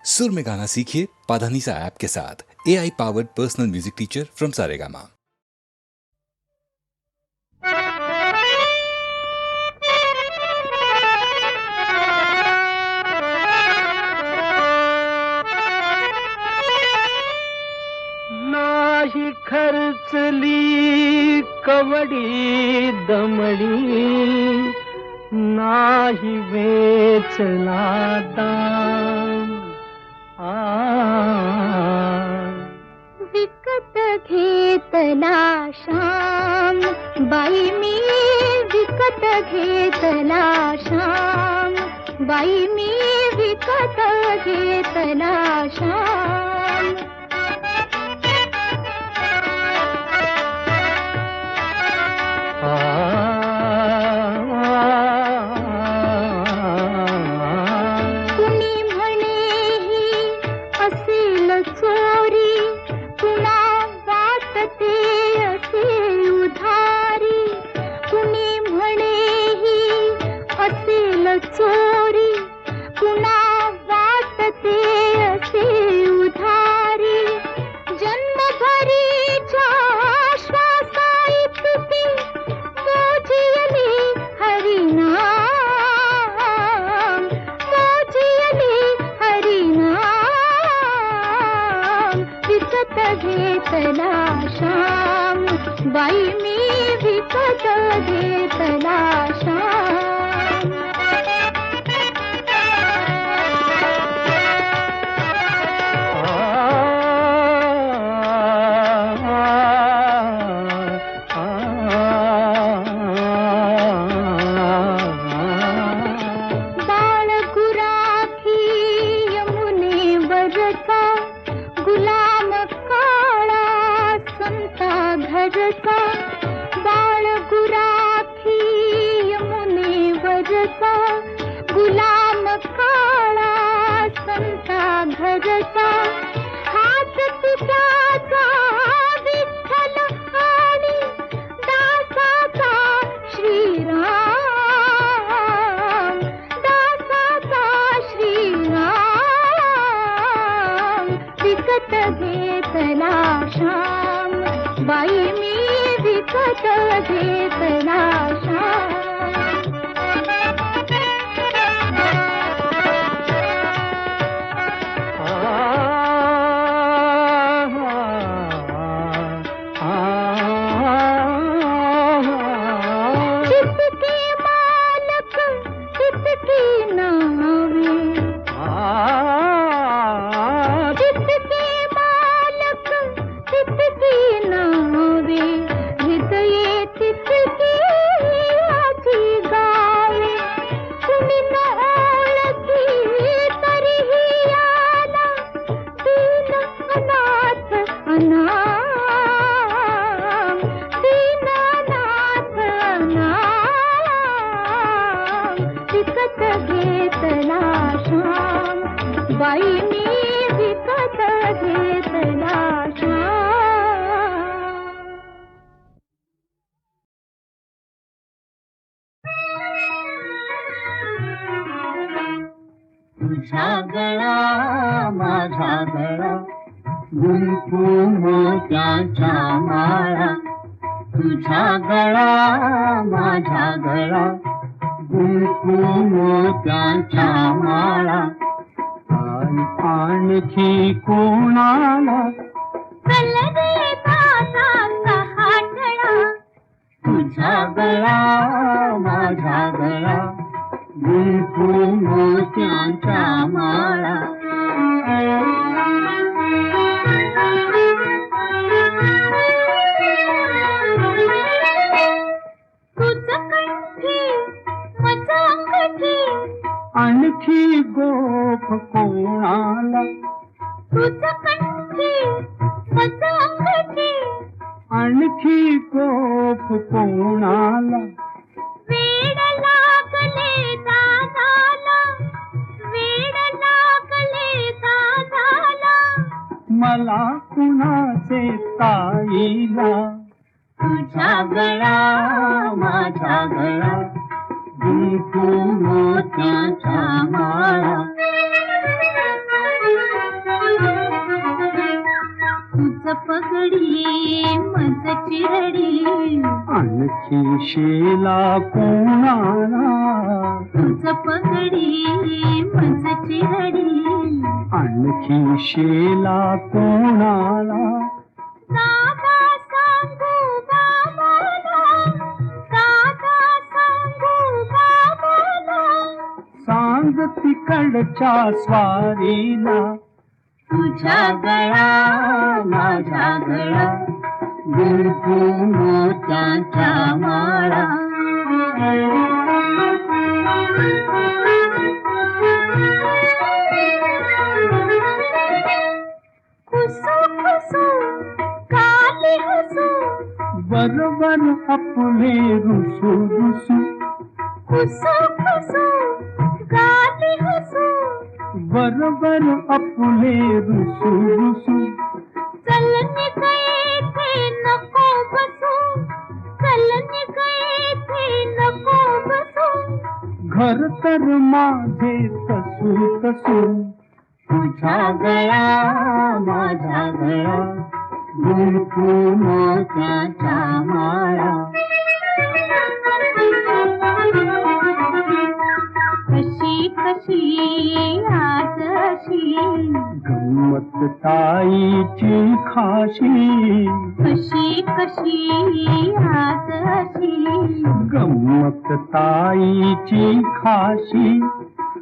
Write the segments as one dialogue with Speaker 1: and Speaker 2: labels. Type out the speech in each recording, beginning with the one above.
Speaker 1: सुर में गाना सीखिए पाधानीसा ऐप के साथ। AI powered personal music teacher from Saregama.
Speaker 2: नाही खर्चली कवडी दमडी, नाही वेचला दाम।
Speaker 3: विकत घेतला श्याम, बाई मी विकत घेतला श्याम, बाई मी विकत घेतला श्याम। कुणी म्हणेही असेल चोरी, कुणा वाटते असे उधारी। कुणी म्हणेही असेल चोरी, कुणा वाटते असे उधारी। जन्मभरीच्या श्वासा इतकी मोजियली हरिनाम, मोजियली हरिनाम। विकत घेतला श्याम, बाई मी विकत घेतला श्याम। बाळ गुराखी यमुनेवरचा, गुलाम काळा संता घरचा। बाळ गुराखी यमुनेवरचा, गुलाम काळा संता घरचा। हात तुझ्याचा विठ्ठल आणि दासाचा श्रीराम, दासाचा श्रीराम। विकत घेतला श्याम, बाई मी विकत घेतला श्याम। जितके मालक तितकी नावे, जितके मालक तितकी नावे। हृदये तितकी माझी गावे, कुणी न ओळखी तरीही आला दीन अनाथ अनाम, दीन अनाथ अनाम। विकत घेतला श्याम, बाई मी विकत घेतला श्याम।
Speaker 2: तुझा गळा माझा गळा, गुंफू मोत्याच्या माळा। तुझा गळा माझा गळा, गुंफू मोत्याच्या माळा। आणखी कोणाला
Speaker 3: चल रे दासाचा हातळा,
Speaker 2: तुझा गळा माझा गळा, गुंफू मोत्याच्या माळा।
Speaker 3: तुझं कंठी मज अंगठी,
Speaker 2: आणखी गोप कोणाला,
Speaker 3: तुझं कंठी मज अंगठी।
Speaker 2: आणखी गोप कोणाला।
Speaker 3: वेड लागले दादाला, वेड लागले दादाला।
Speaker 2: मला कुणाचे ताईला, तुझा गळा माझा गळा, गुंफू मोत्याच्या माळा।
Speaker 3: पगडी मज चिरडी
Speaker 2: आणखी शेला कोणाला
Speaker 3: तुझ पगडी मज चिरडी
Speaker 2: आणखी शेला कोणाला
Speaker 3: दादा सांगू बाबाला दादा सांगू बाबाला
Speaker 2: सांग तिकडच्या स्वारीला
Speaker 3: तुझ्या गळा माझ्या गळा गुंफू मोत्याच्या माळा खुसू खुसू काली हसू
Speaker 2: बरोबर आपले रुसू रुसू
Speaker 3: खुसू खुसू काली हसू
Speaker 2: बरोबर आपले रुसू रुसू
Speaker 3: चलने गए थे नको बसू चलने गए थे नको बसू
Speaker 2: घर तर माझे तसू तसू
Speaker 3: तुझ्या गळा माझ्या गळा गुंफू मोत्याच्या माळा कशी कशी आज अशी
Speaker 2: गंमत ताईची खाशी
Speaker 3: कशी कशी आज अशी
Speaker 2: गंमत ताईची खाशी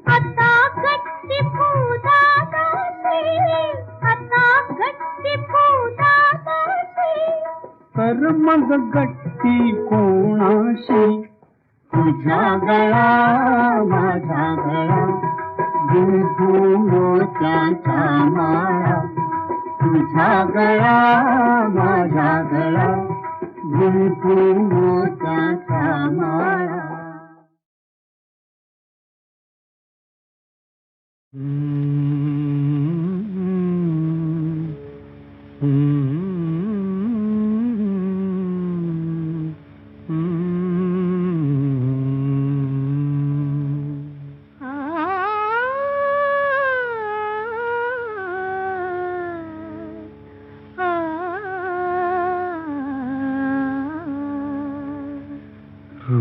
Speaker 3: आता गट्टी फुदादाशी आता गट्टी फुदादाशी
Speaker 2: तर मग गट्टी कोणाशी
Speaker 3: तुझ्या गळा माझ्या गळा गुंफू मोत्याच्या माळा तुझ्या गळा माझ्या गळा गुंफू मोत्याच्या माळा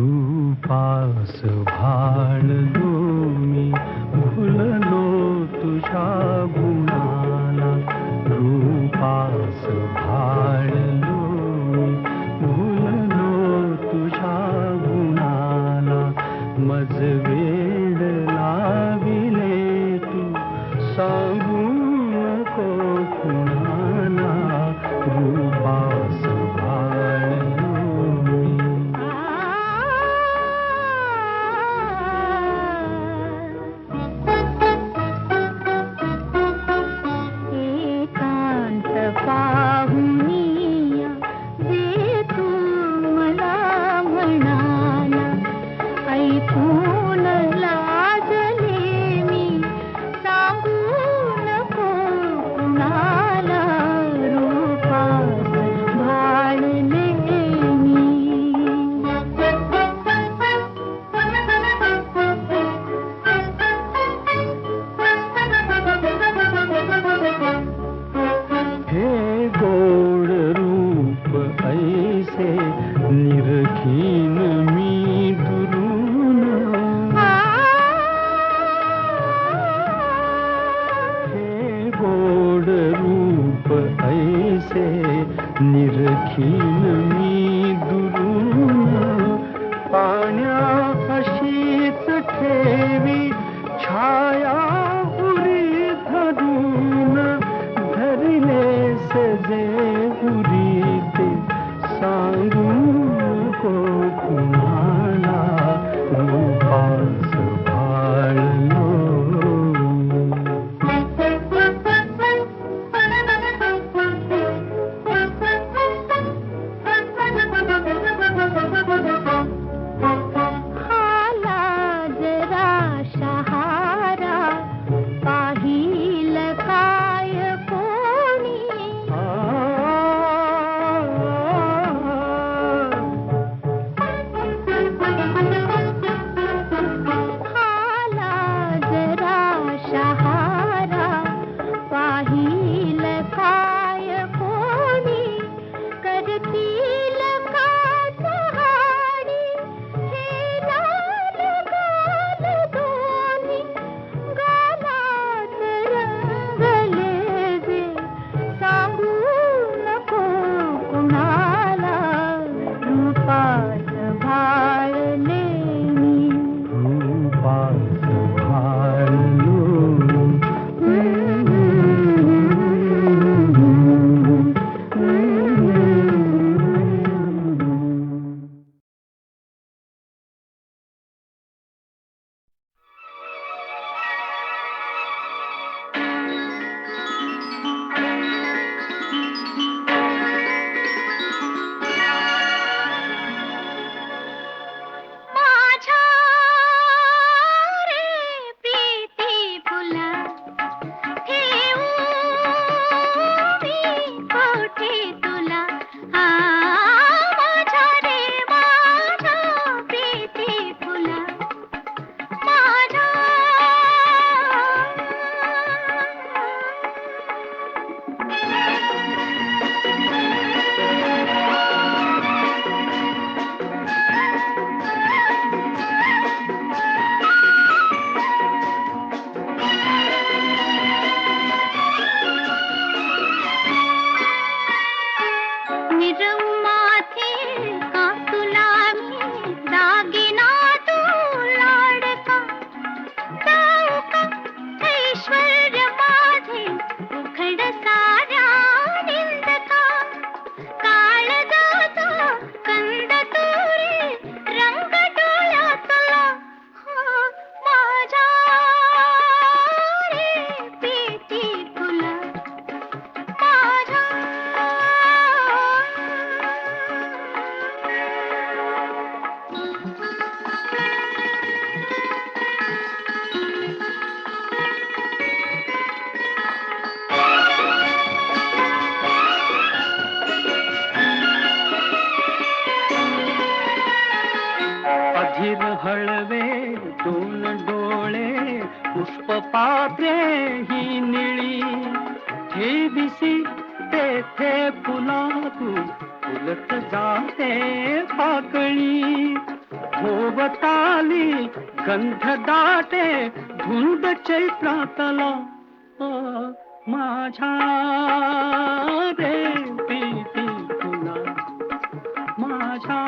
Speaker 2: रूपास भाळलो मी भुललो तुझ्या गुणाला रूपास भाळलो मी भुललो तुझ्या गुणाला मज वेड लाविले तू सांगू नको कुणाला रूपास भाळलो मी
Speaker 3: एकांत पाहुनिया जे तू मला म्हणाला ऐकून लाजले मी सांगू नको कुणाला रूपास भाळले
Speaker 2: हे गोड रूप ऐसे निरखीन मी दुरून हे गोड रूप ऐसे निरखीन मी दुरून पाण्या अशीच ठेवी छाया उरी धरून धरले सजे उरी ते सांगू नको कुणाला रूपास भाळलो निळी हे दिसी तेथे फुला तू फुलत जाते पाकळी भोवताली गंध दाटे धुंद चैत्रातला माझ्या रे प्रीती फुला माझ्या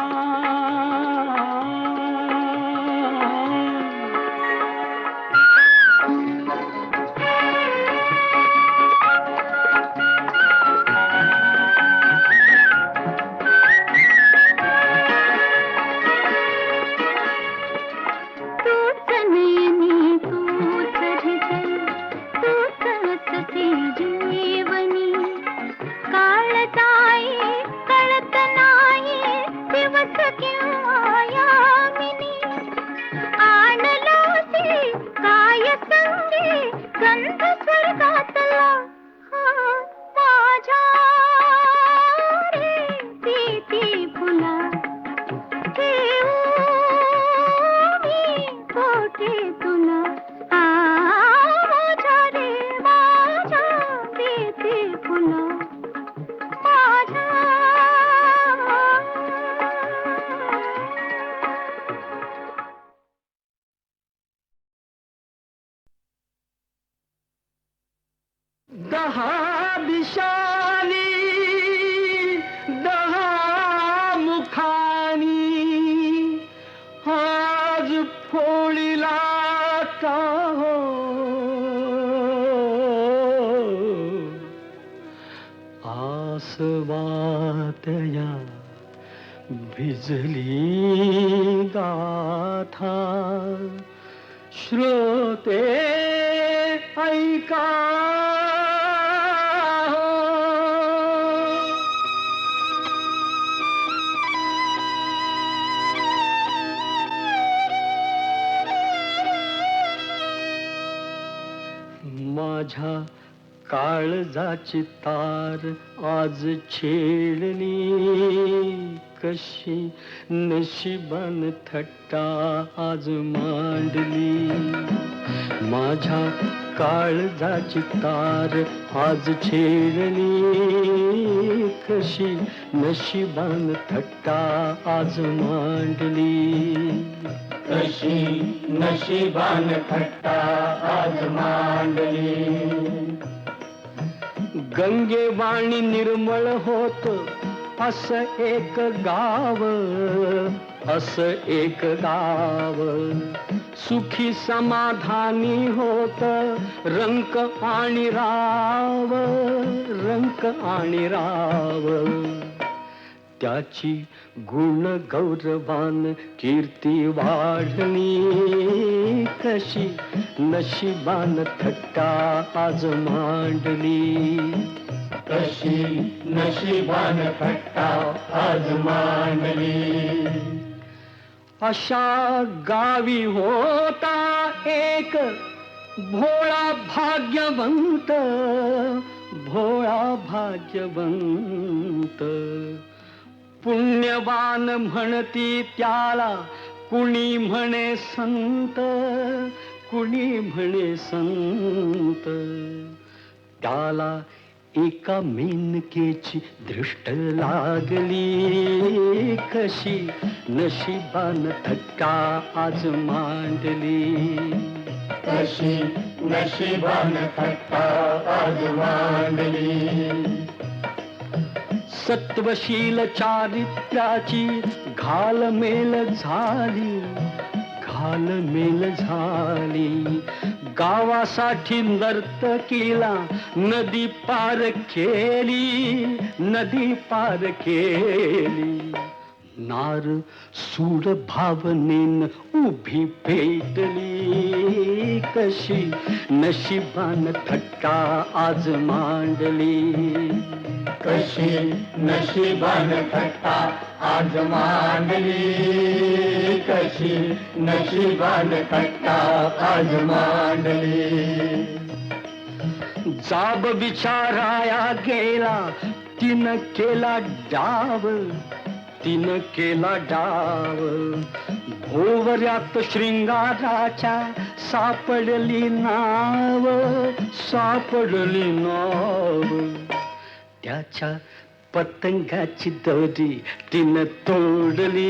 Speaker 2: दहा दिशानी दहा मुखानी आज फोळीला हो आसवातया भिजली गाथा श्रोते ऐका माझ्या काळजाची तार आज छेडली कशी नशिबान थट्टा आज मांडली माझ्या काळजाची तार आज छेडली कशी नशिबान थट्टा आज मांडली कशी नशिबान थट्टा आज मांडली गंगेवाणी निर्मळ होत असं एक गाव सुखी समाधानी होत रंक आणि राव त्याची गुण गौरवान कीर्ती वाढली कशी नशिबान थट्टा आज मांडली कशी नशिबान थट्टा आज मांडली अशा गावी होता एक भोळा भाग्यवंत पुण्यवान म्हणती त्याला कुणी म्हणे संत त्याला एका मेनकेची दृष्ट लागली कशी नशिबान थट्टा आज मांडली कशी नशिबान थट्टा आज मांडली सत्वशील चारित्र्याची घालमेल झाली गावासाठी नर्तकीला नदी पार केली नार सूर भावनेन उभी पेटली कशी नशिबान थट्टा आज मांडली कशी नशिबान थट्टा आज मांडली कशी नशिबान थट्टा आज मांडली जाब विचाराया गेला तिनं केला डाव भोवऱ्यात शृंगाराच्या सापडली नाव, सापडली नाव. त्याच्या पतंगाची दोरी तिनं तोडली,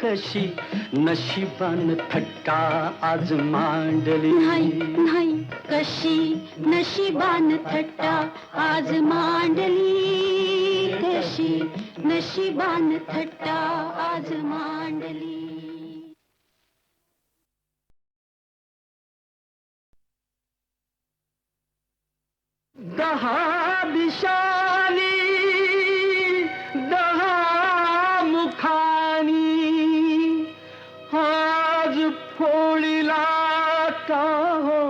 Speaker 2: कशी नशिबान थट्टा आज मांडली.
Speaker 3: नाही नाही कशी नशिबान थट्टा आज मांडली, कशी नशिबान थट्टा आज मांडली.
Speaker 2: दहा दिशानी दहा मुखानी आज फोळीला हो.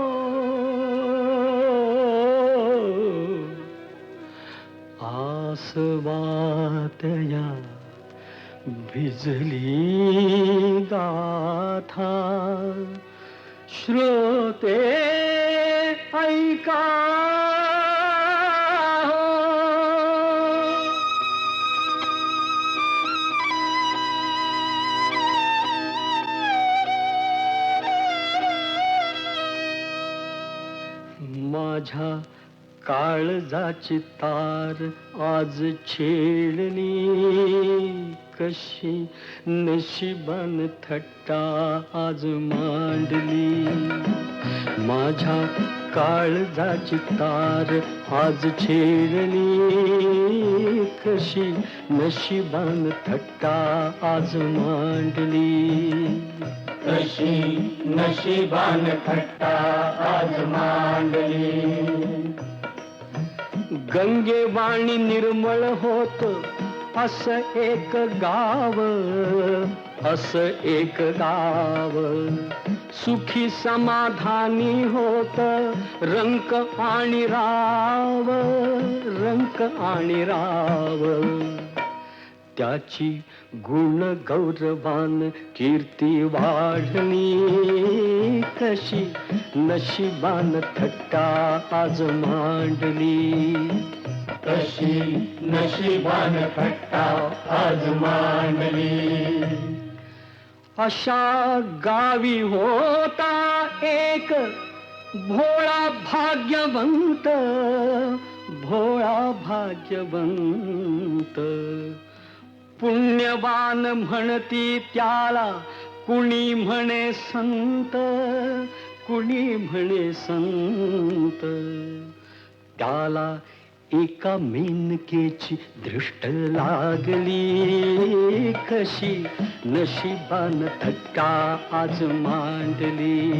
Speaker 2: आसवातया भिजली गाथा, श्रोते ऐका. माझ्या काळजाची तार आज छेडली, कशी नशिबान थट्टा आज मांडली. माझ्या काळजाची तार आज छेडली, कशी नशिबान थट्टा आज मांडली. कशी नशिबान थट्टा आज मांडली. गंगेवाणी निर्मळ होत असं एक गाव, असं एक गाव. सुखी समाधानी होत रंक आणि राव, रंक आणि राव. त्याची गुण गौरवान कीर्ती वाढली, कशी नशिबान थट्टा आज मांडली. कशी नशिबान थट्टा आज मांडली. अशा गावी होता एक भोळा भाग्यवंत, भोळा भाग्यवंत. पुण्यवान म्हणती त्याला कुणी म्हणे संत, कुणी म्हणे संत. त्याला एका मेनकेची दृष्ट लागली, कशी नशिबान थट्टा आज मांडली.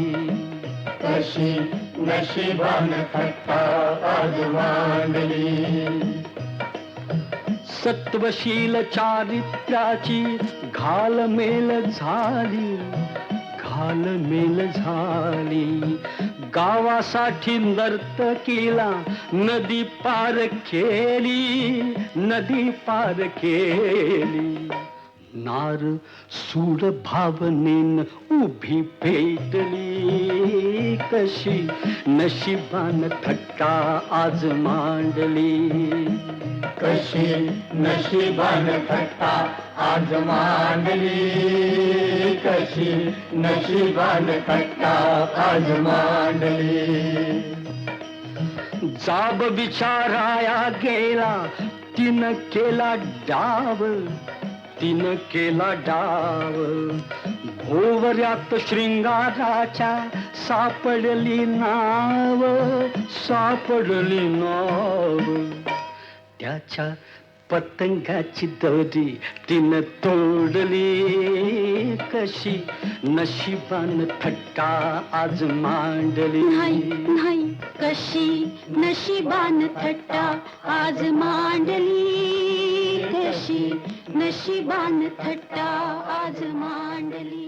Speaker 2: कशी नशिबान थट्टा आज मांडली. सत्वशील चारित्र्याची घालमेल झाली, घालमेल झाली. गावासाठी नर्तकीला नदी पार केली, नदी पार केली. नार सूड भावनेन उभी पेटली, कशी नशिबान थट्टा आज मांडली. कशी नशिबान थट्टा आज मांडली, कशी नशिबान थट्टा आज मांडली. जाब विचाराया गेला तिनं केला डाव, तिनं केला डाव. भोवऱ्यात शृंगाराच्या सापडली नाव, सापडली नाव. त्याच्या पतंगाची दोरी तिनं तोडली, कशी नशिबान थट्टा आज मांडली.
Speaker 3: नाही नाही कशी नशिबान थट्टा आज मांडली, कशी नशिबान थट्टा आज मांडली.